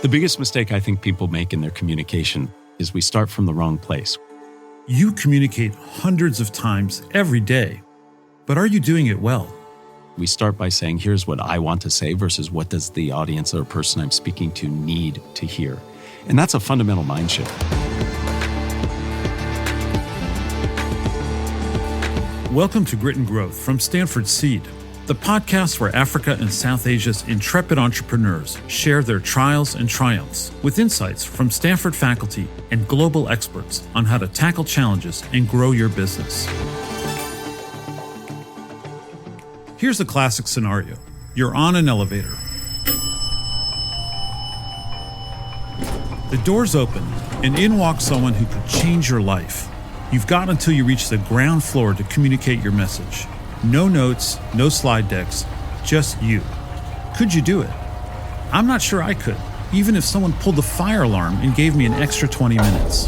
The biggest mistake I think people make in their communication is we start from the wrong place. You communicate hundreds of times every day, but are you doing it well? We start by saying, here's what I want to say versus what does the audience or person I'm speaking to need to hear. And that's a fundamental mind shift. Welcome to Grit and Growth from Stanford Seed, the podcast where Africa and South Asia's intrepid entrepreneurs share their trials and triumphs with insights from Stanford faculty and global experts on how to tackle challenges and grow your business. Here's a classic scenario. You're on an elevator. The doors open, and in walks someone who could change your life. You've got until you reach the ground floor to communicate your message. No notes, no slide decks, just you. Could you do it? I'm not sure I could, even if someone pulled the fire alarm and gave me an extra 20 minutes.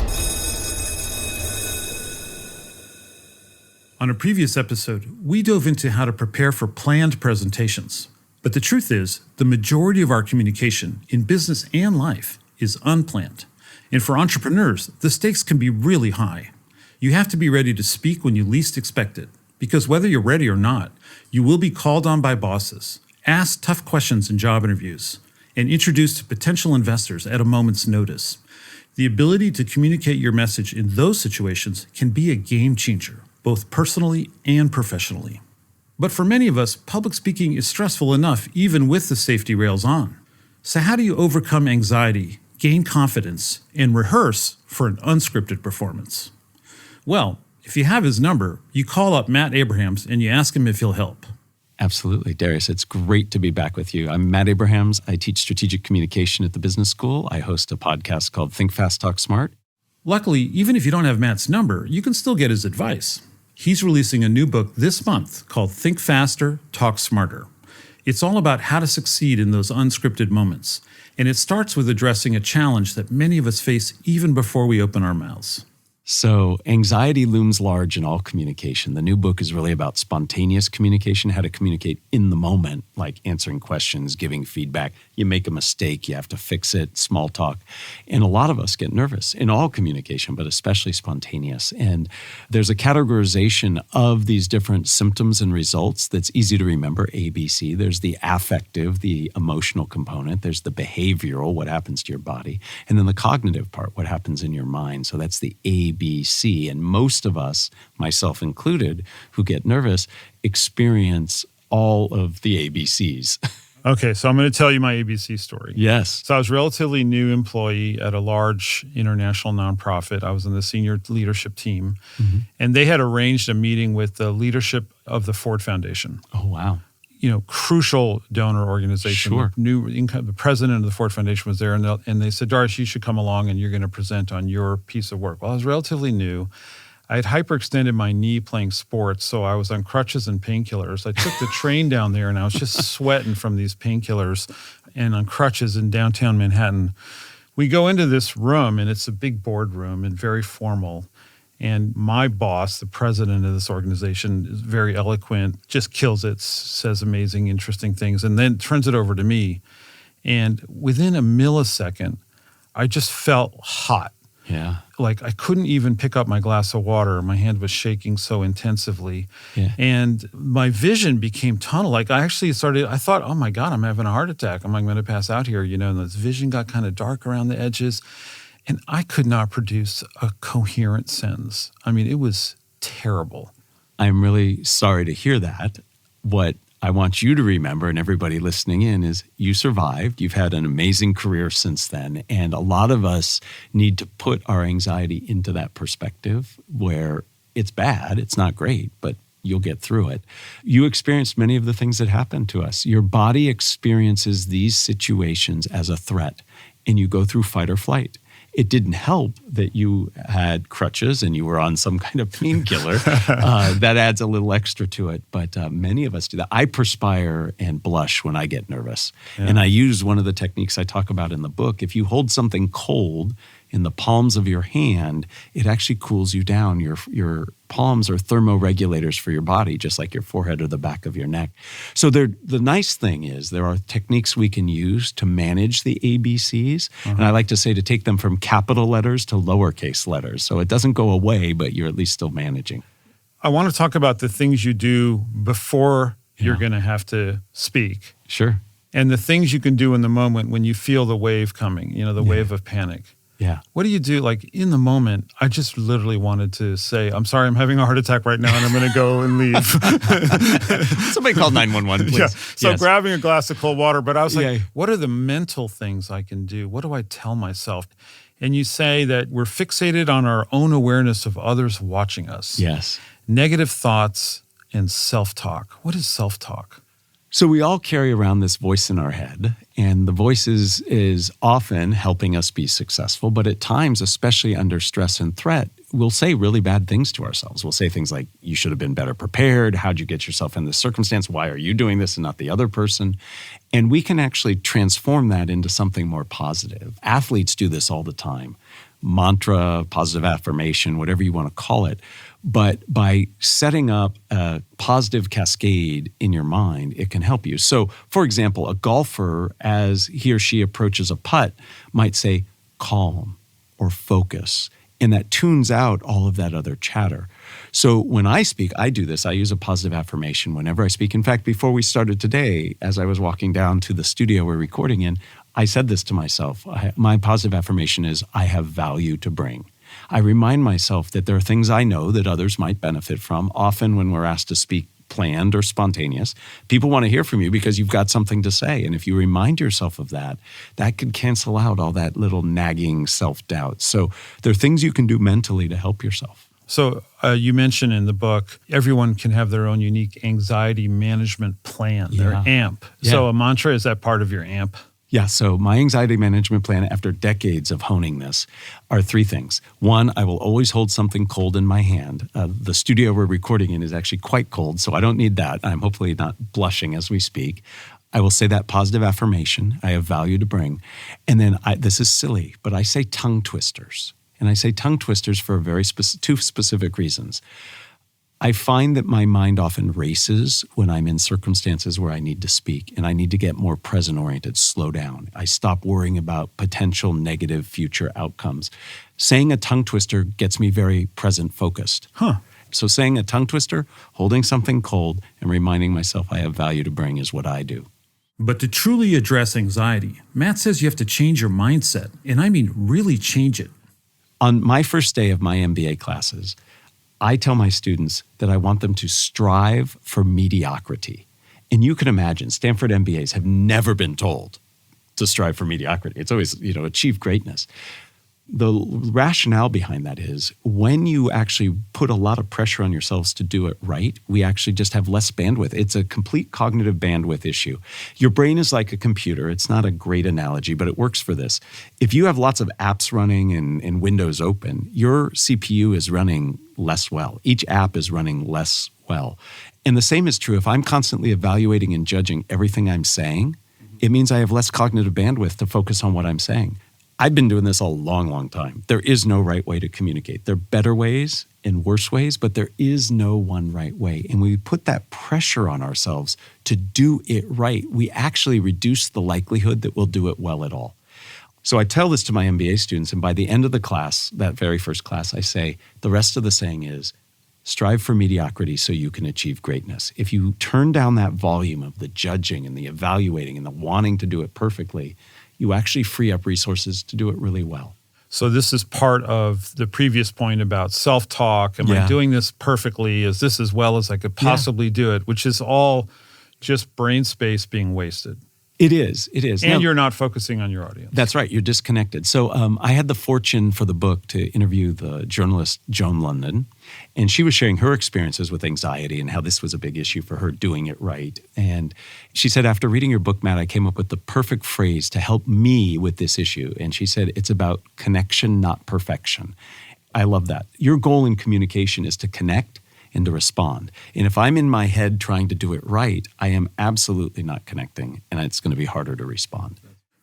On a previous episode, we dove into how to prepare for planned presentations. But the truth is, the majority of our communication in business and life is unplanned. And for entrepreneurs, the stakes can be really high. You have to be ready to speak when you least expect it, because whether you're ready or not, you will be called on by bosses, asked tough questions in job interviews, and introduced to potential investors at a moment's notice. The ability to communicate your message in those situations can be a game changer, both personally and professionally. But for many of us, public speaking is stressful enough even with the safety rails on. So how do you overcome anxiety, gain confidence, and rehearse for an unscripted performance? Well, if you have his number, you call up Matt Abrahams and you ask him if he'll help. Absolutely, Darius. It's great to be back with you. I'm Matt Abrahams. I teach strategic communication at the business school. I host a podcast called Think Fast, Talk Smart. Luckily, even if you don't have Matt's number, you can still get his advice. He's releasing a new book this month called Think Faster, Talk Smarter. It's all about how to succeed in those unscripted moments. And it starts with addressing a challenge that many of us face even before we open our mouths. So anxiety looms large in all communication. The new book is really about spontaneous communication, how to communicate in the moment, like answering questions, giving feedback. You make a mistake, you have to fix it, small talk. And a lot of us get nervous in all communication, but especially spontaneous. And there's a categorization of these different symptoms and results that's easy to remember, ABC. There's the affective, the emotional component. There's the behavioral, what happens to your body. And then the cognitive part, what happens in your mind. So that's the ABC. And most of us, myself included, who get nervous, experience all of the ABCs. Okay, so I'm going to tell you my ABC story. Yes. So I was a relatively new employee at a large international nonprofit. I was in the senior leadership team, and they had arranged a meeting with the leadership of the Ford Foundation. Oh, wow. You know, crucial donor organization. Sure. The president of the Ford Foundation was there, and they said, Darius, you should come along and you're going to present on your piece of work. Well, I was relatively new. I had hyperextended my knee playing sports, so I was on crutches and painkillers. I took the train down there, and I was just sweating from these painkillers and on crutches in downtown Manhattan. We go into this room, and it's a big boardroom and very formal. And my boss, the president of this organization, is very eloquent, just kills it, says amazing, interesting things, and then turns it over to me. And within a millisecond, I just felt hot. Yeah. Like I couldn't even pick up my glass of water. My hand was shaking so intensively. Yeah. And my vision became tunnel. Like I thought, oh my God, I'm having a heart attack. I'm going to pass out here, and this vision got kind of dark around the edges. And I could not produce a coherent sentence. I mean, it was terrible. I'm really sorry to hear that. What I want you to remember, and everybody listening in, is you survived. You've had an amazing career since then. And a lot of us need to put our anxiety into that perspective where it's bad, it's not great, but you'll get through it. You experienced many of the things that happened to us. Your body experiences these situations as a threat, and you go through fight or flight. It didn't help that you had crutches and you were on some kind of painkiller. That adds a little extra to it, but many of us do that. I perspire and blush when I get nervous. Yeah. And I use one of the techniques I talk about in the book. If you hold something cold in the palms of your hand, it actually cools you down. Your palms are thermoregulators for your body, just like your forehead or the back of your neck. So the nice thing is there are techniques we can use to manage the ABCs. And I like to say to take them from capital letters to lowercase letters. So it doesn't go away, but you're at least still managing. I want to talk about the things you do before you're going to have to speak. Sure. And the things you can do in the moment when you feel the wave coming, the wave of panic. Yeah. What do you do? Like in the moment, I just literally wanted to say, I'm sorry, I'm having a heart attack right now and I'm going to go and leave. Somebody call 911, please. Yeah. So grabbing a glass of cold water, but I was like, Yeah. what are the mental things I can do? What do I tell myself? And you say that we're fixated on our own awareness of others watching us. Yes. Negative thoughts and self-talk. What is self-talk? So we all carry around this voice in our head, and the voice is often helping us be successful, but at times, especially under stress and threat, we'll say really bad things to ourselves. We'll say things like, you should have been better prepared. How'd you get yourself in this circumstance? Why are you doing this and not the other person? And we can actually transform that into something more positive. Athletes do this all the time. Mantra, positive affirmation, whatever you want to call it. But by setting up a positive cascade in your mind, it can help you. So, for example, a golfer, as he or she approaches a putt, might say, calm or focus. And that tunes out all of that other chatter. So when I speak, I do this. I use a positive affirmation whenever I speak. In fact, before we started today, as I was walking down to the studio we're recording in, I said this to myself. My positive affirmation is, I have value to bring. I remind myself that there are things I know that others might benefit from. Often when we're asked to speak planned or spontaneous, people want to hear from you because you've got something to say. And if you remind yourself of that, that could cancel out all that little nagging self-doubt. So there are things you can do mentally to help yourself. So you mentioned in the book, everyone can have their own unique anxiety management plan, their AMP. Yeah. So a mantra, is that part of your AMP? Yeah, so my anxiety management plan after decades of honing this are three things. One, I will always hold something cold in my hand. The studio we're recording in is actually quite cold, so I don't need that. I'm hopefully not blushing as we speak. I will say that positive affirmation. I have value to bring. And then, this is silly, but I say tongue twisters. And I say tongue twisters for two specific reasons. I find that my mind often races when I'm in circumstances where I need to speak and I need to get more present-oriented, slow down. I stop worrying about potential negative future outcomes. Saying a tongue twister gets me very present-focused. So saying a tongue twister, holding something cold, and reminding myself I have value to bring is what I do. But to truly address anxiety, Matt says you have to change your mindset, and I mean really change it. On my first day of my MBA classes, I tell my students that I want them to strive for mediocrity. And you can imagine, Stanford MBAs have never been told to strive for mediocrity. It's always, achieve greatness. The rationale behind that is when you actually put a lot of pressure on yourselves to do it right, we actually just have less bandwidth. It's a complete cognitive bandwidth issue. Your brain is like a computer. It's not a great analogy, but it works for this. If you have lots of apps running and windows open, your CPU is running less well. Each app is running less well. And the same is true if I'm constantly evaluating and judging everything I'm saying, it means I have less cognitive bandwidth to focus on what I'm saying. I've been doing this a long, long time. There is no right way to communicate. There are better ways and worse ways, but there is no one right way. And when we put that pressure on ourselves to do it right, we actually reduce the likelihood that we'll do it well at all. So I tell this to my MBA students, and by the end of the class, that very first class, I say, the rest of the saying is, strive for mediocrity so you can achieve greatness. If you turn down that volume of the judging and the evaluating and the wanting to do it perfectly, you actually free up resources to do it really well. So this is part of the previous point about self-talk. Am I doing this perfectly? Is this as well as I could possibly do it? Which is all just brain space being wasted. It is. And now, you're not focusing on your audience. That's right. You're disconnected. So I had the fortune for the book to interview the journalist Joan London, and she was sharing her experiences with anxiety and how this was a big issue for her doing it right. And she said, after reading your book, Matt, I came up with the perfect phrase to help me with this issue. And she said, it's about connection, not perfection. I love that. Your goal in communication is to connect and to respond. And if I'm in my head trying to do it right, I am absolutely not connecting, and it's going to be harder to respond.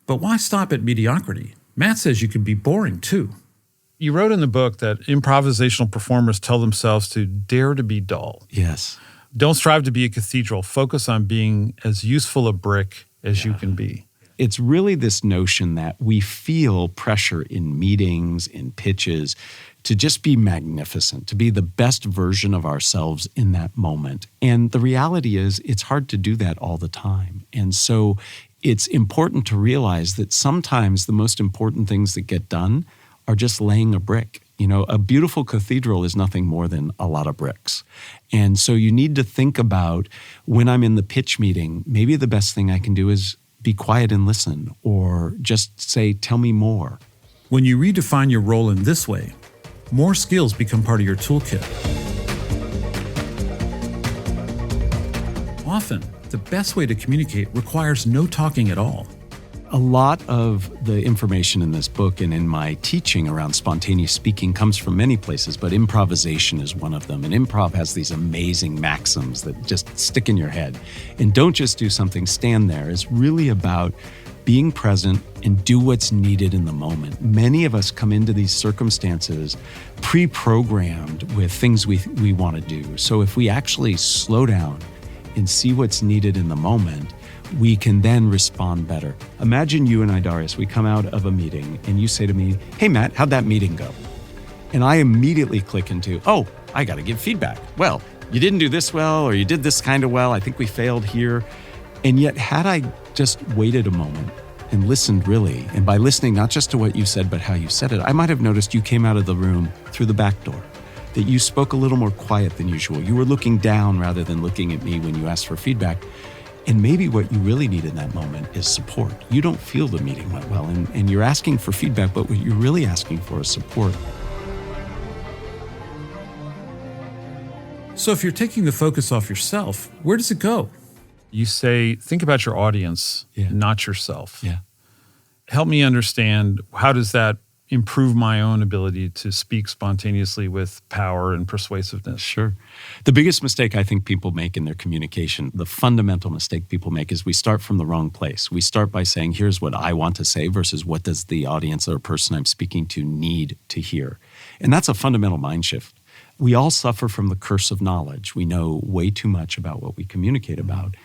But why stop at mediocrity? Matt says you can be boring too. You wrote in the book that improvisational performers tell themselves to dare to be dull. Yes. Don't strive to be a cathedral. Focus on being as useful a brick as you can be. It's really this notion that we feel pressure in meetings, in pitches, to just be magnificent, to be the best version of ourselves in that moment. And the reality is it's hard to do that all the time. And so it's important to realize that sometimes the most important things that get done are just laying a brick. You know, a beautiful cathedral is nothing more than a lot of bricks. And so you need to think about, when I'm in the pitch meeting, maybe the best thing I can do is be quiet and listen, or just say, tell me more. When you redefine your role in this way, more skills become part of your toolkit. Often, the best way to communicate requires no talking at all. A lot of the information in this book and in my teaching around spontaneous speaking comes from many places, but improvisation is one of them. And improv has these amazing maxims that just stick in your head. And don't just do something, stand there. It's really about being present and do what's needed in the moment. Many of us come into these circumstances pre-programmed with things we want to do. So if we actually slow down and see what's needed in the moment, we can then respond better. Imagine you and I, Darius, we come out of a meeting and you say to me, hey, Matt, how'd that meeting go? And I immediately click into, oh, I got to give feedback. Well, you didn't do this well, or you did this kind of well. I think we failed here. And yet, had I just waited a moment and listened really, and by listening not just to what you said, but how you said it, I might have noticed you came out of the room through the back door, that you spoke a little more quiet than usual. You were looking down rather than looking at me when you asked for feedback. And maybe what you really need in that moment is support. You don't feel the meeting went well, and you're asking for feedback, but what you're really asking for is support. So if you're taking the focus off yourself, where does it go? You say, think about your audience, not yourself. Yeah. Help me understand, how does that improve my own ability to speak spontaneously with power and persuasiveness? Sure. The biggest mistake I think people make in their communication, the fundamental mistake people make, is we start from the wrong place. We start by saying, here's what I want to say versus what does the audience or person I'm speaking to need to hear. And that's a fundamental mind shift. We all suffer from the curse of knowledge. We know way too much about what we communicate about.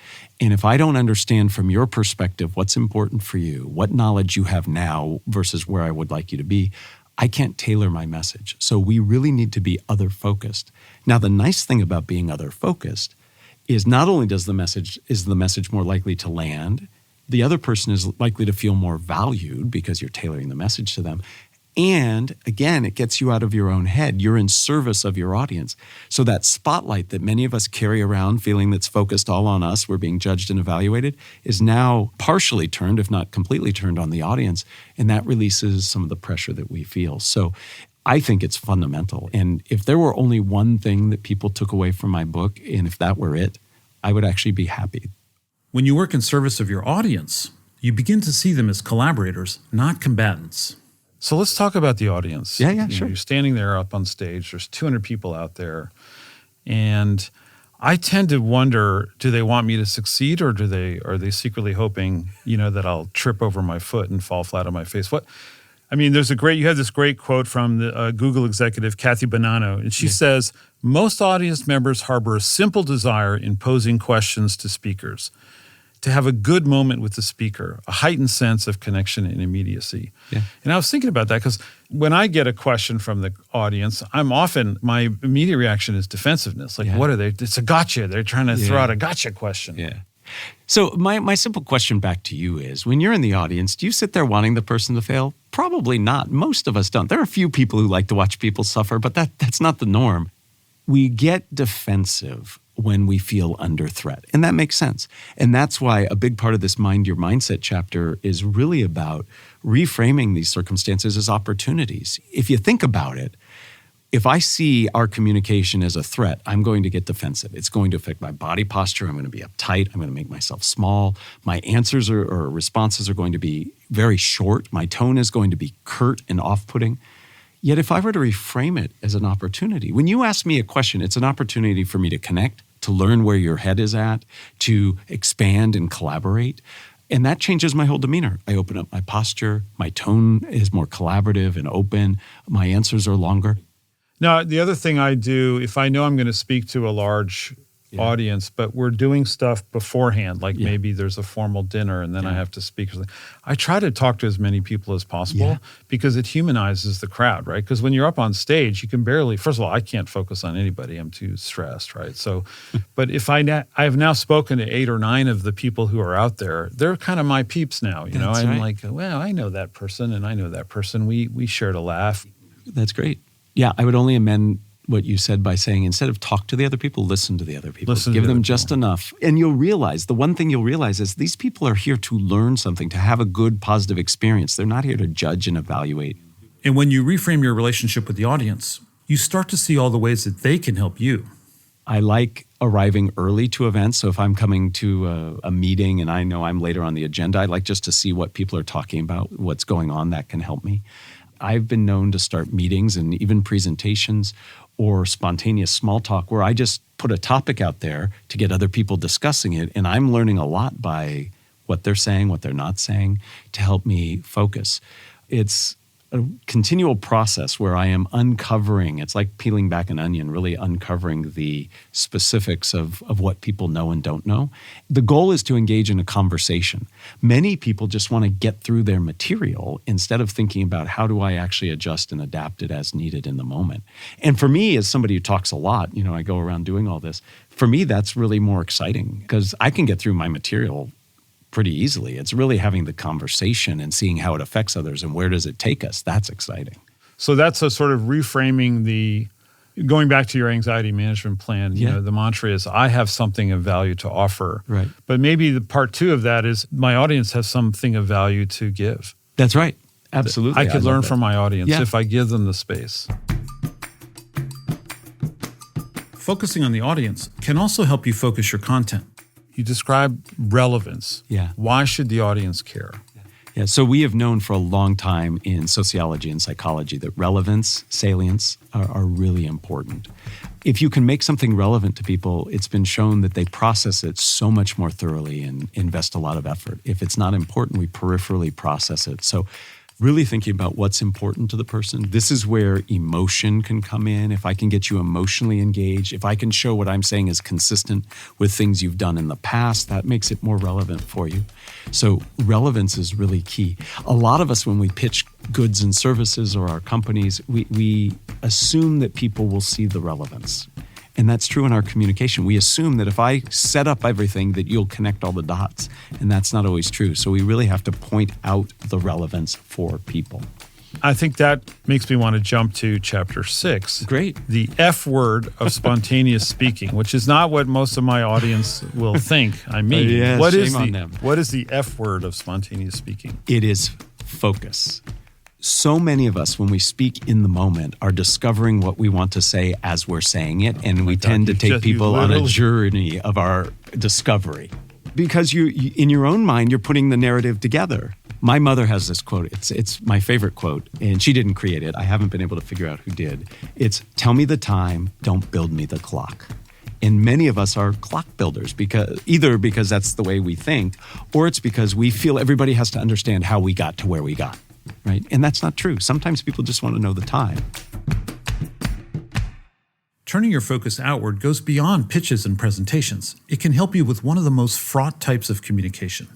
And if I don't understand from your perspective what's important for you, what knowledge you have now versus where I would like you to be, I can't tailor my message. So we really need to be other-focused. Now, the nice thing about being other-focused is not only is the message more likely to land, the other person is likely to feel more valued because you're tailoring the message to them. And again, it gets you out of your own head. You're in service of your audience. So that spotlight that many of us carry around, feeling that's focused all on us, we're being judged and evaluated, is now partially turned, if not completely turned, on the audience. And that releases some of the pressure that we feel. So I think it's fundamental. And if there were only one thing that people took away from my book, and if that were it, I would actually be happy. When you work in service of your audience, you begin to see them as collaborators, not combatants. So let's talk about the audience. Yeah, sure. You're standing there up on stage. There's 200 people out there. And I tend to wonder, do they want me to succeed, or are they secretly hoping, that I'll trip over my foot and fall flat on my face? You have this great quote from the Google executive, Kathy Bonanno, and she says, most audience members harbor a simple desire in posing questions to speakers, to have a good moment with the speaker, a heightened sense of connection and immediacy. Yeah. And I was thinking about that because when I get a question from the audience, my immediate reaction is defensiveness. What are they? It's a gotcha. They're trying to throw out a gotcha question. Yeah. So my simple question back to you is, when you're in the audience, do you sit there wanting the person to fail? Probably not. Most of us don't. There are a few people who like to watch people suffer, but that's not the norm. We get defensive when we feel under threat. And that makes sense. And that's why a big part of this Mind Your Mindset chapter is really about reframing these circumstances as opportunities. If you think about it, if I see our communication as a threat, I'm going to get defensive. It's going to affect my body posture. I'm going to be uptight. I'm going to make myself small. My answers or responses are going to be very short. My tone is going to be curt and off-putting. Yet if I were to reframe it as an opportunity, when you ask me a question, it's an opportunity for me to connect, to learn where your head is at, to expand and collaborate. And that changes my whole demeanor. I open up my posture. My tone is more collaborative and open. My answers are longer. Now, the other thing I do, if I know I'm going to speak to a large audience, but we're doing stuff beforehand, like maybe there's a formal dinner and then I have to speak. I try to talk to as many people as possible because it humanizes the crowd, right? Because when you're up on stage, you can barely, first of all, I can't focus on anybody. I'm too stressed, right? So, but if I have now spoken to 8 or 9 of the people who are out there, they're kind of my peeps now, you know? I'm like, well, I know that person and I know that person. We shared a laugh. That's great. Yeah, I would only amend what you said by saying instead of talk to the other people, listen to the other people. Give them just enough. And you'll realize, the one thing you'll realize is these people are here to learn something, to have a good, positive experience. They're not here to judge and evaluate. And when you reframe your relationship with the audience, you start to see all the ways that they can help you. I like arriving early to events. So if I'm coming to a meeting and I know I'm later on the agenda, I like just to see what people are talking about, what's going on. That can help me. I've been known to start meetings and even presentations or spontaneous small talk where I just put a topic out there to get other people discussing it. And I'm learning a lot by what they're saying, what they're not saying, to help me focus. It's a continual process where I am uncovering, it's like peeling back an onion, really uncovering the specifics of what people know and don't know. The goal is to engage in a conversation. Many people just want to get through their material instead of thinking about how do I actually adjust and adapt it as needed in the moment. And for me, as somebody who talks a lot, you know, I go around doing all this, for me, that's really more exciting because I can get through my material pretty easily. It's really having the conversation and seeing how it affects others and where does it take us. That's exciting. So that's a sort of reframing going back to your anxiety management plan, you know, the mantra is, I have something of value to offer. Right. But maybe the part 2 of that is my audience has something of value to give. That's right. Absolutely. I could learn from my audience if I give them the space. Focusing on the audience can also help you focus your content. You describe relevance. Yeah. Why should the audience care? Yeah, so we have known for a long time in sociology and psychology that relevance, salience are really important. If you can make something relevant to people, it's been shown that they process it so much more thoroughly and invest a lot of effort. If it's not important, we peripherally process it. So really thinking about what's important to the person. This is where emotion can come in. If I can get you emotionally engaged, if I can show what I'm saying is consistent with things you've done in the past, that makes it more relevant for you. So relevance is really key. A lot of us, when we pitch goods and services or our companies, we assume that people will see the relevance. And that's true in our communication. We assume that if I set up everything that you'll connect all the dots, and that's not always true. So we really have to point out the relevance for people. I think that makes me want to jump to chapter 6. Great. The F word of spontaneous speaking, which is not what most of my audience will think I mean. Yeah, shame on them. What is the F word of spontaneous speaking? It is focus. So many of us, when we speak in the moment, are discovering what we want to say as we're saying it, and we tend to take people on a journey of our discovery. Because you in your own mind, you're putting the narrative together. My mother has this quote. It's my favorite quote, and she didn't create it. I haven't been able to figure out who did. It's, tell me the time, don't build me the clock. And many of us are clock builders, because that's the way we think, or it's because we feel everybody has to understand how we got to where we got. Right? And that's not true. Sometimes people just want to know the time. Turning your focus outward goes beyond pitches and presentations. It can help you with one of the most fraught types of communication.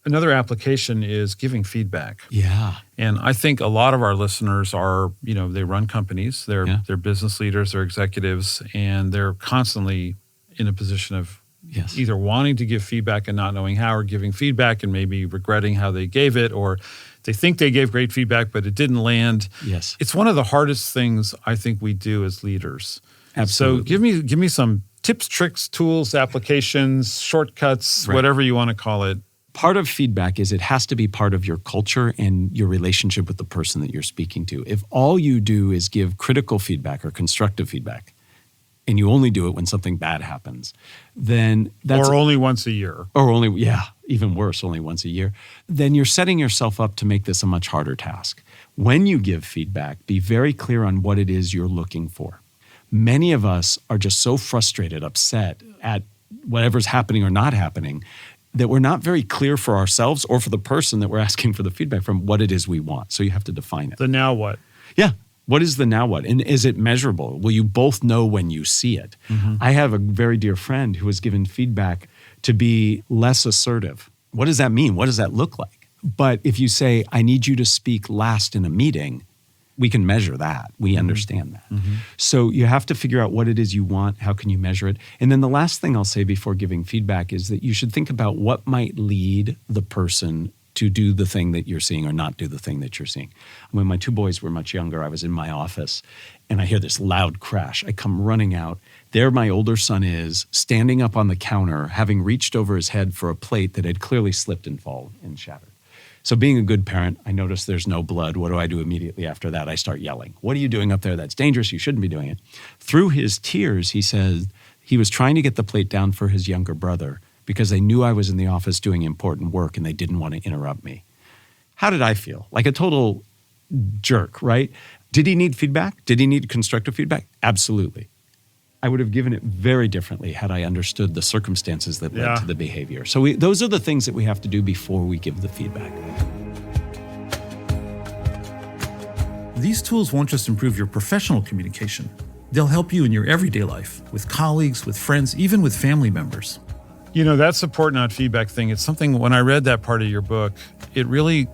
Another application is giving feedback. Yeah. And I think a lot of our listeners are, they run companies, they're business leaders, they're executives, and they're constantly in a position of either wanting to give feedback and not knowing how, or giving feedback and maybe regretting how they gave it, or they think they gave great feedback, but it didn't land. Yes. It's one of the hardest things I think we do as leaders. Absolutely. So give me some tips, tricks, tools, applications, shortcuts, whatever you want to call it. Part of feedback is it has to be part of your culture and your relationship with the person that you're speaking to. If all you do is give critical feedback or constructive feedback, and you only do it when something bad happens, then that's... Or only once a year. Or even worse, only once a year. Then you're setting yourself up to make this a much harder task. When you give feedback, be very clear on what it is you're looking for. Many of us are just so frustrated, upset at whatever's happening or not happening. that we're not very clear for ourselves or for the person that we're asking for the feedback from what it is we want. So you have to define it. The now what? Yeah. What is the now what? And is it measurable? Will you both know when you see it? Mm-hmm. I have a very dear friend who was given feedback to be less assertive. What does that mean? What does that look like? But if you say, I need you to speak last in a meeting, we can measure that. We understand that. Mm-hmm. So you have to figure out what it is you want. How can you measure it? And then the last thing I'll say before giving feedback is that you should think about what might lead the person to do the thing that you're seeing or not do the thing that you're seeing. When my two boys were much younger, I was in my office and I hear this loud crash. I come running out. There my older son is, standing up on the counter, having reached over his head for a plate that had clearly slipped and fallen and shattered. So being a good parent, I notice there's no blood. What do I do immediately after that? I start yelling. What are you doing up there? That's dangerous. You shouldn't be doing it. Through his tears, he says he was trying to get the plate down for his younger brother because they knew I was in the office doing important work and they didn't want to interrupt me. How did I feel? Like a total jerk, right? Did he need feedback? Did he need constructive feedback? Absolutely. I would have given it very differently had I understood the circumstances that led to the behavior. So those are the things that we have to do before we give the feedback. These tools won't just improve your professional communication. They'll help you in your everyday life, with colleagues, with friends, even with family members. You know, that support, not feedback thing, it's something, when I read that part of your book, it really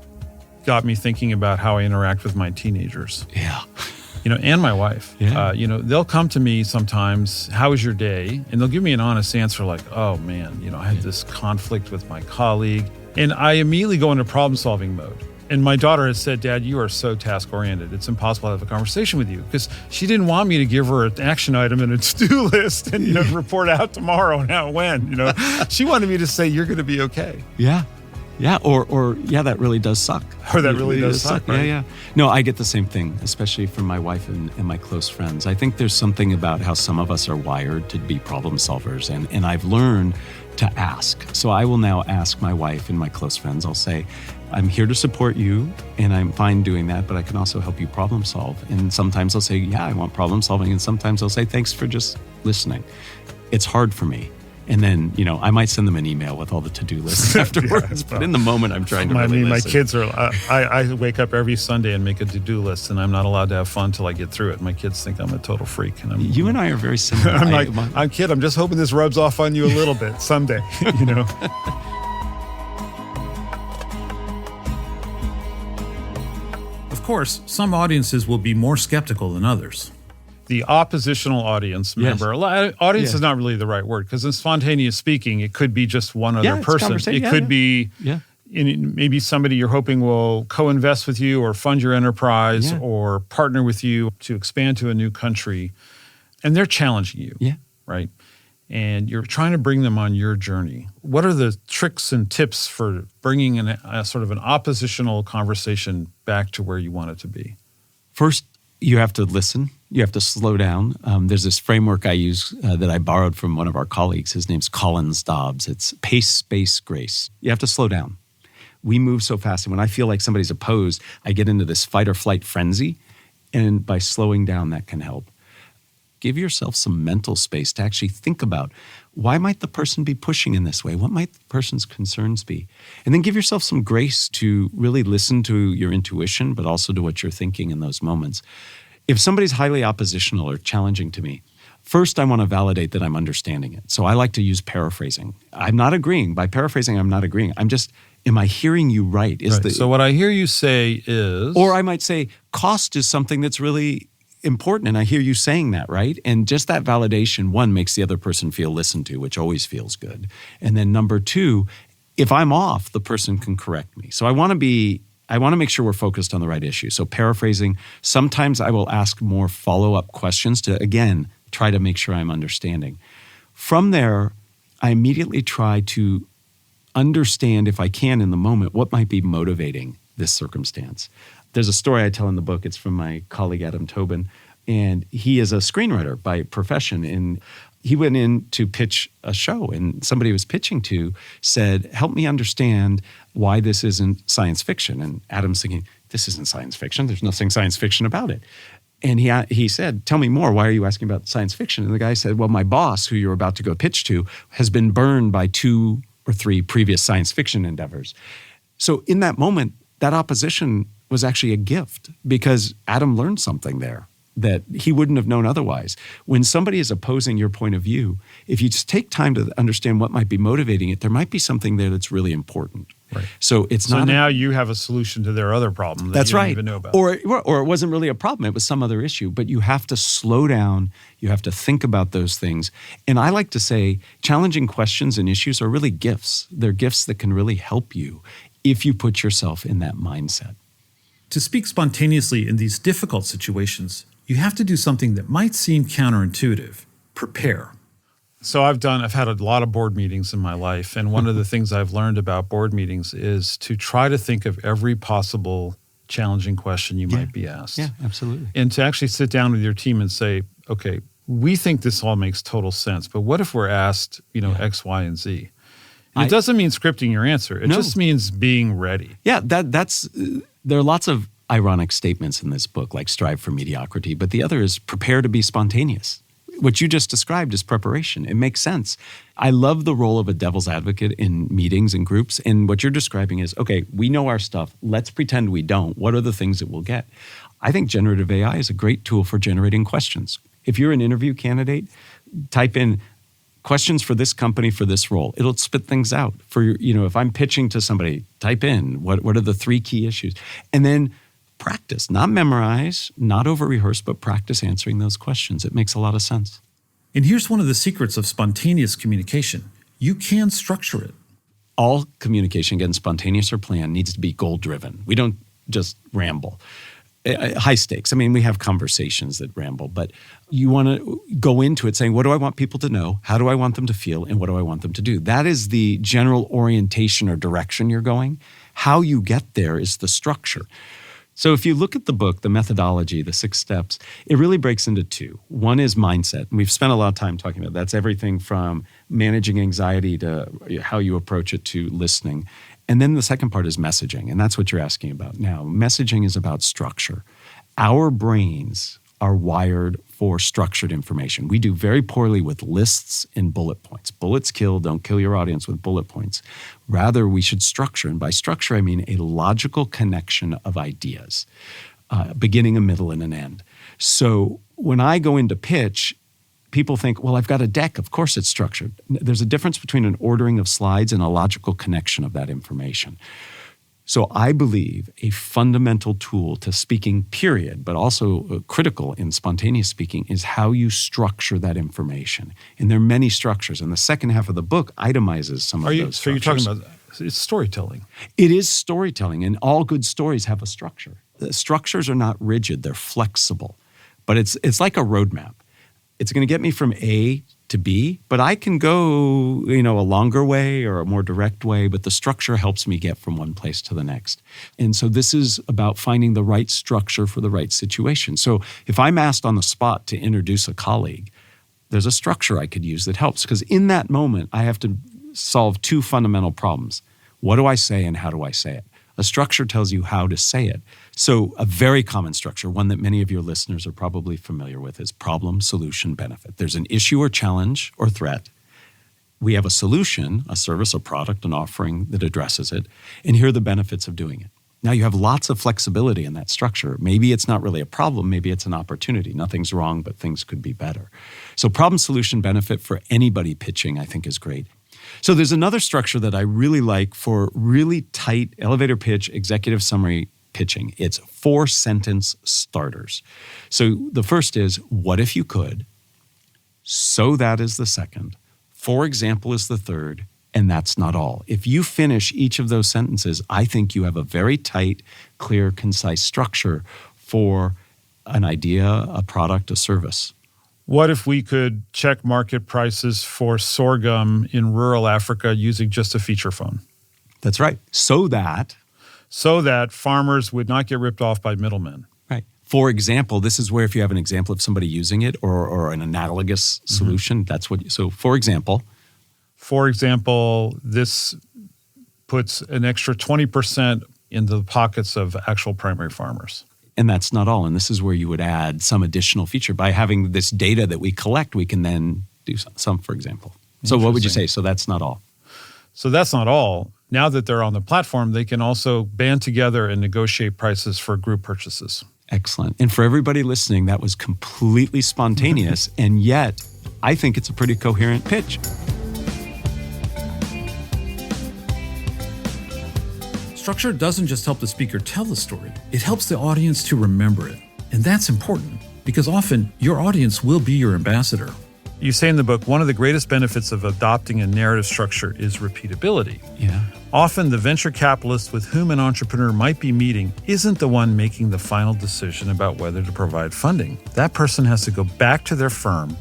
got me thinking about how I interact with my teenagers. Yeah. You know, and my wife. Yeah. You know, they'll come to me sometimes, how was your day? And they'll give me an honest answer like, oh man, you know, I had this conflict with my colleague. And I immediately go into problem-solving mode. And my daughter has said, Dad, you are so task-oriented. It's impossible to have a conversation with you. Because she didn't want me to give her an action item and a to-do list and, you know, report out tomorrow and how it went. You know, she wanted me to say, you're going to be okay. Yeah. Yeah. Or that really does suck. Or that really does suck. Right? Yeah. No, I get the same thing, especially from my wife and my close friends. I think there's something about how some of us are wired to be problem solvers. And I've learned to ask. So I will now ask my wife and my close friends, I'll say, I'm here to support you and I'm fine doing that, but I can also help you problem solve. And sometimes I'll say, yeah, I want problem solving. And sometimes I'll say, thanks for just listening. It's hard for me. And then, you know, I might send them an email with all the to-do lists afterwards. But in the moment, I'm trying to really listen. My kids are, I wake up every Sunday and make a to-do list, and I'm not allowed to have fun till I get through it. My kids think I'm a total freak. And you and I are very similar. I'm just hoping this rubs off on you a little bit someday, you know. Of course, some audiences will be more skeptical than others. The oppositional audience, remember, audience is not really the right word, because in spontaneous speaking, it could be just one other person. It could be maybe somebody you're hoping will co-invest with you or fund your enterprise or partner with you to expand to a new country. And they're challenging you, right? And you're trying to bring them on your journey. What are the tricks and tips for bringing a sort of an oppositional conversation back to where you want it to be? First, you have to listen. You have to slow down. There's this framework I use that I borrowed from one of our colleagues. His name's Collins Dobbs. It's pace, space, grace. You have to slow down. We move so fast. And when I feel like somebody's opposed, I get into this fight or flight frenzy. And by slowing down, that can help. Give yourself some mental space to actually think about, why might the person be pushing in this way? What might the person's concerns be? And then give yourself some grace to really listen to your intuition, but also to what you're thinking in those moments. If somebody's highly oppositional or challenging to me, first I want to validate that I'm understanding it. So I like to use paraphrasing. I'm not agreeing. By paraphrasing, I'm not agreeing. I'm just, am I hearing you right? So what I hear you say is... Or I might say, cost is something that's really important, and I hear you saying that, right? And just that validation, one, makes the other person feel listened to, which always feels good. And then number two, if I'm off, the person can correct me. So I want to make sure we're focused on the right issue. So paraphrasing, sometimes I will ask more follow-up questions to, again, try to make sure I'm understanding. From there, I immediately try to understand, if I can in the moment, what might be motivating this circumstance. There's a story I tell in the book. It's from my colleague, Adam Tobin, and he is a screenwriter by profession. And he went in to pitch a show, and somebody he was pitching to said, help me understand why this isn't science fiction. And Adam's thinking, this isn't science fiction. There's nothing science fiction about it. And he said, tell me more. Why are you asking about science fiction? And the guy said, well, my boss, who you're about to go pitch to, has been burned by 2 or 3 previous science fiction endeavors. So in that moment, that opposition was actually a gift because Adam learned something there that he wouldn't have known otherwise. When somebody is opposing your point of view, if you just take time to understand what might be motivating it, there might be something there that's really important. Right. So now you have a solution to their other problem that that's you right. didn't even know about. Or it wasn't really a problem. It was some other issue. But you have to slow down. You have to think about those things. And I like to say challenging questions and issues are really gifts. They're gifts that can really help you if you put yourself in that mindset. To speak spontaneously in these difficult situations, you have to do something that might seem counterintuitive: prepare. So I've had a lot of board meetings in my life, and one of the things I've learned about board meetings is to try to think of every possible challenging question you might be asked. Yeah, absolutely. And to actually sit down with your team and say, okay, we think this all makes total sense, but what if we're asked, X, Y, and Z? And it doesn't mean scripting your answer. It just means being ready. Yeah, there are lots of ironic statements in this book, like strive for mediocrity, but the other is prepare to be spontaneous. What you just described is preparation. It makes sense. I love the role of a devil's advocate in meetings and groups. And what you're describing is, okay, we know our stuff. Let's pretend we don't. What are the things that we'll get? I think generative AI is a great tool for generating questions. If you're an interview candidate, type in questions for this company for this role. It'll spit things out. If I'm pitching to somebody, type in what are the 3 key issues. And then practice, not memorize, not over-rehearse, but practice answering those questions. It makes a lot of sense. And here's one of the secrets of spontaneous communication. You can structure it. All communication, again, spontaneous or planned, needs to be goal-driven. We don't just ramble. High stakes. I mean, we have conversations that ramble, but you want to go into it saying, what do I want people to know? How do I want them to feel? And what do I want them to do? That is the general orientation or direction you're going. How you get there is the structure. So if you look at the book, the methodology, the 6 steps, it really breaks into 2. One is mindset. And we've spent a lot of time talking about that. That's everything from managing anxiety to how you approach it to listening. And then the second part is messaging. And that's what you're asking about now. Messaging is about structure. Our brains are wired for structured information. We do very poorly with lists and bullet points. Bullets kill, don't kill your audience with bullet points. Rather, we should structure. And by structure, I mean a logical connection of ideas, beginning, a middle, and an end. So when I go into pitch, people think, well, I've got a deck. Of course it's structured. There's a difference between an ordering of slides and a logical connection of that information. So I believe a fundamental tool to speaking, period, but also critical in spontaneous speaking, is how you structure that information. And there are many structures. And the second half of the book itemizes some of those structures. So you're talking about, it's storytelling. It is storytelling, and all good stories have a structure. The structures are not rigid, they're flexible. But it's like a roadmap. It's going to get me from A to B, but I can go, a longer way or a more direct way, but the structure helps me get from one place to the next. And so this is about finding the right structure for the right situation. So if I'm asked on the spot to introduce a colleague, there's a structure I could use that helps, because in that moment, I have to solve 2 fundamental problems. What do I say and how do I say it? A structure tells you how to say it. So a very common structure, one that many of your listeners are probably familiar with, is problem, solution, benefit. There's an issue or challenge or threat. We have a solution, a service, a product, an offering that addresses it, and here are the benefits of doing it. Now you have lots of flexibility in that structure. Maybe it's not really a problem, maybe it's an opportunity. Nothing's wrong, but things could be better. So problem, solution, benefit for anybody pitching, I think, is great. So there's another structure that I really like for really tight elevator pitch, executive summary pitching. It's 4-sentence starters. So the first is, what if you could? So that is the second. For example is the third. And that's not all. If you finish each of those sentences, I think you have a very tight, clear, concise structure for an idea, a product, a service. What if we could check market prices for sorghum in rural Africa using just a feature phone? That's right. So that farmers would not get ripped off by middlemen. Right. For example, this is where if you have an example of somebody using it or an analogous solution, that's what. So for example, this puts an extra 20% into the pockets of actual primary farmers. And that's not all. And this is where you would add some additional feature. By having this data that we collect, we can then do some, for example. So what would you say? So that's not all. So that's not all. Now that they're on the platform, they can also band together and negotiate prices for group purchases. Excellent. And for everybody listening, that was completely spontaneous. And yet, I think it's a pretty coherent pitch. Structure doesn't just help the speaker tell the story, it helps the audience to remember it. And that's important because often your audience will be your ambassador. You say in the book, one of the greatest benefits of adopting a narrative structure is repeatability. Yeah. Often the venture capitalist with whom an entrepreneur might be meeting isn't the one making the final decision about whether to provide funding. That person has to go back to their firm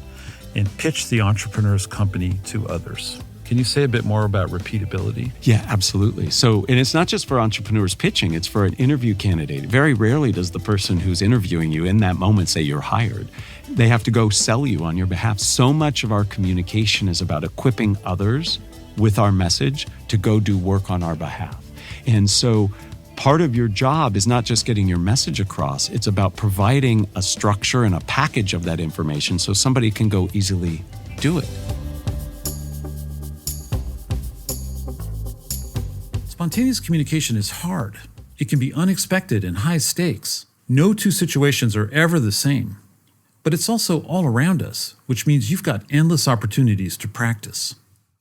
and pitch the entrepreneur's company to others. Can you say a bit more about repeatability? Yeah, absolutely. So, and it's not just for entrepreneurs pitching, it's for an interview candidate. Very rarely does the person who's interviewing you in that moment say you're hired. They have to go sell you on your behalf. So much of our communication is about equipping others with our message to go do work on our behalf. And so part of your job is not just getting your message across, it's about providing a structure and a package of that information so somebody can go easily do it. Spontaneous communication is hard. It can be unexpected and high stakes. No two situations are ever the same. But it's also all around us, which means you've got endless opportunities to practice.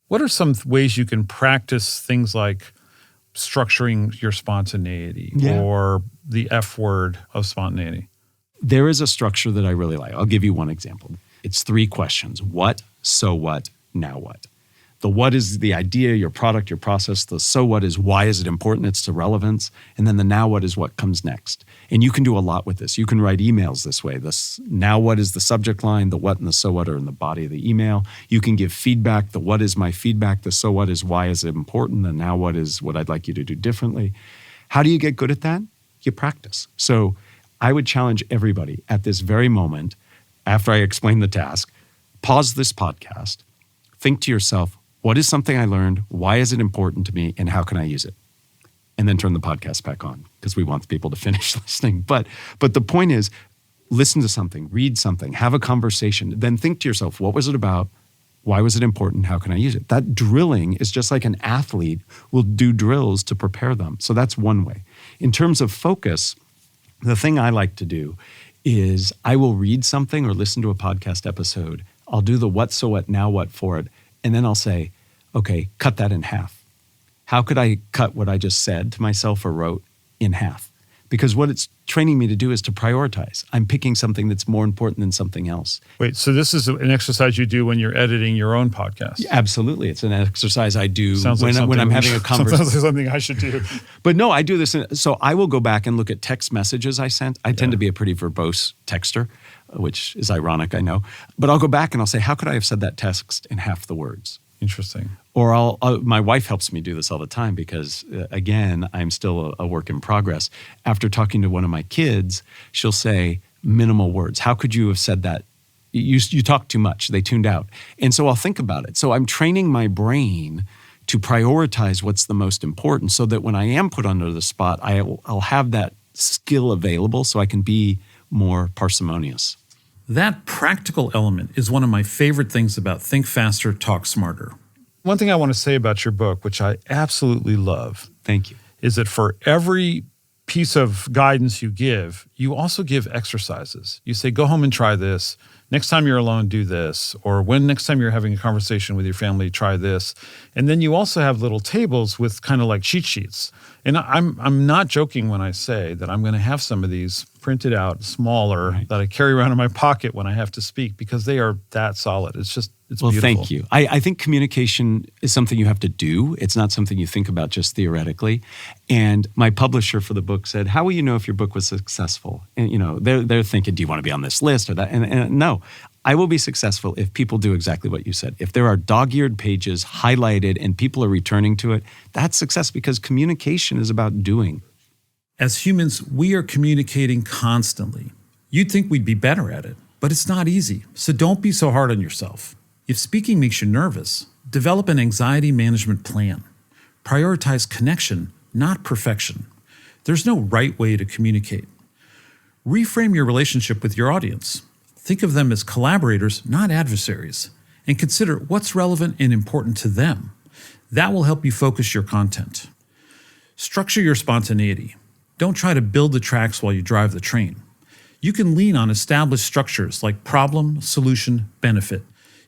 What are some ways you can practice things like structuring your spontaneity or the F word of spontaneity? There is a structure that I really like. I'll give you one example. It's 3 questions. What, so what, now what? The what is the idea, your product, your process. The so what is why is it important? It's to relevance. And then the now what is what comes next. And you can do a lot with this. You can write emails this way. This now what is the subject line, the what and the so what are in the body of the email. You can give feedback. The what is my feedback. The so what is why is it important. The now what is what I'd like you to do differently. How do you get good at that? You practice. So I would challenge everybody at this very moment, after I explain the task, pause this podcast, think to yourself, what is something I learned? Why is it important to me? And how can I use it? And then turn the podcast back on because we want people to finish listening. But the point is, listen to something, read something, have a conversation, then think to yourself, what was it about? Why was it important? How can I use it? That drilling is just like an athlete will do drills to prepare them. So that's one way. In terms of focus, the thing I like to do is I will read something or listen to a podcast episode. I'll do the what, so what, now what for it. And then I'll say, okay, cut that in half. How could I cut what I just said to myself or wrote in half? Because what it's training me to do is to prioritize. I'm picking something that's more important than something else. Wait, so this is an exercise you do when you're editing your own podcast? Yeah, absolutely. It's an exercise I do when I'm having a conversation. Sounds like something I should do. But no, I do this. So I will go back and look at text messages I sent. I tend to be a pretty verbose texter, which is ironic, I know. But I'll go back and I'll say, how could I have said that text in half the words? Interesting. Or my wife helps me do this all the time because, again, I'm still a work in progress. After talking to one of my kids, she'll say, minimal words. How could you have said that? You talk too much. They tuned out. And so I'll think about it. So I'm training my brain to prioritize what's the most important so that when I am put under the spot, I'll have that skill available so I can be more parsimonious. That practical element is one of my favorite things about Think Faster, Talk Smarter. One thing I want to say about your book, which I absolutely love, thank you, is that for every piece of guidance you give, you also give exercises. You say, go home and try this. Next time you're alone, do this. Or when next time you're having a conversation with your family, try this. And then you also have little tables with kind of like cheat sheets. And I'm not joking when I say that I'm going to have some of these printed out smaller that I carry around in my pocket when I have to speak because they are that solid. It's beautiful. Well, thank you. I think communication is something you have to do. It's not something you think about just theoretically. And my publisher for the book said, how will you know if your book was successful? And they're thinking, do you want to be on this list or that? And no, I will be successful if people do exactly what you said. If there are dog-eared pages highlighted and people are returning to it, that's success because communication is about doing. As humans, we are communicating constantly. You'd think we'd be better at it, but it's not easy. So don't be so hard on yourself. If speaking makes you nervous, develop an anxiety management plan. Prioritize connection, not perfection. There's no right way to communicate. Reframe your relationship with your audience. Think of them as collaborators, not adversaries, and consider what's relevant and important to them. That will help you focus your content. Structure your spontaneity. Don't try to build the tracks while you drive the train. You can lean on established structures like problem, solution, benefit.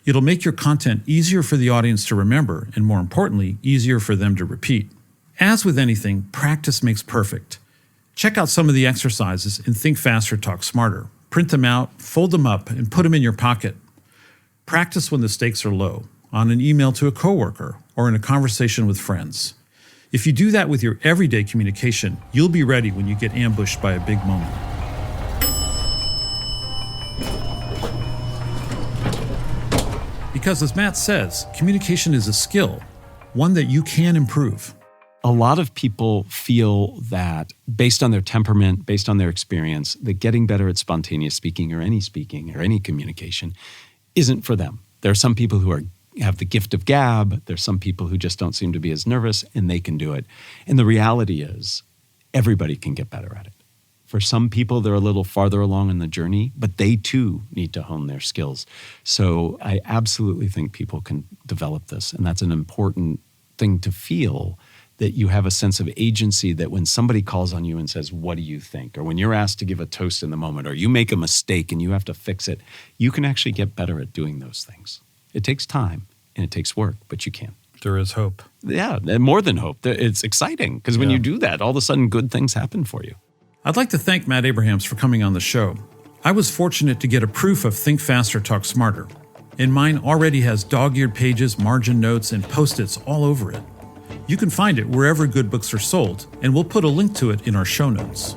It'll make your content easier for the audience to remember and, more importantly, easier for them to repeat. As with anything, practice makes perfect. Check out some of the exercises in Think Faster, Talk Smarter. Print them out, fold them up, and put them in your pocket. Practice when the stakes are low, on an email to a coworker or in a conversation with friends. If you do that with your everyday communication, you'll be ready when you get ambushed by a big moment. Because as Matt says, communication is a skill, one that you can improve. A lot of people feel that based on their temperament, based on their experience, that getting better at spontaneous speaking or any communication isn't for them. There are some people who have the gift of gab. There's some people who just don't seem to be as nervous and they can do it. And the reality is everybody can get better at it. For some people, they're a little farther along in the journey, but they too need to hone their skills. So I absolutely think people can develop this. And that's an important thing to feel, that you have a sense of agency, that when somebody calls on you and says, what do you think? Or when you're asked to give a toast in the moment, or you make a mistake and you have to fix it, you can actually get better at doing those things. It takes time and it takes work, but you can. There is hope. Yeah, more than hope. It's exciting because when you do that, all of a sudden good things happen for you. I'd like to thank Matt Abrahams for coming on the show. I was fortunate to get a proof of Think Faster, Talk Smarter, and mine already has dog-eared pages, margin notes, and Post-its all over it. You can find it wherever good books are sold, and we'll put a link to it in our show notes.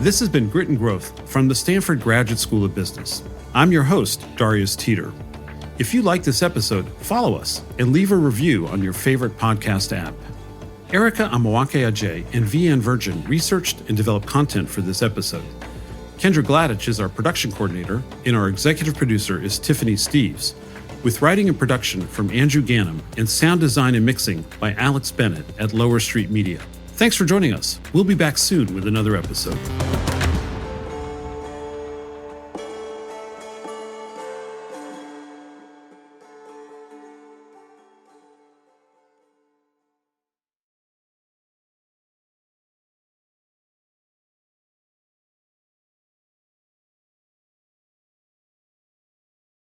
This has been Grit and Growth from the Stanford Graduate School of Business. I'm your host, Darius Teeter. If you like this episode, follow us and leave a review on your favorite podcast app. Erica Amawake-Ajay and Vianne Virgin researched and developed content for this episode. Kendra Gladich is our production coordinator, and our executive producer is Tiffany Steves, with writing and production from Andrew Gannum and sound design and mixing by Alex Bennett at Lower Street Media. Thanks for joining us. We'll be back soon with another episode.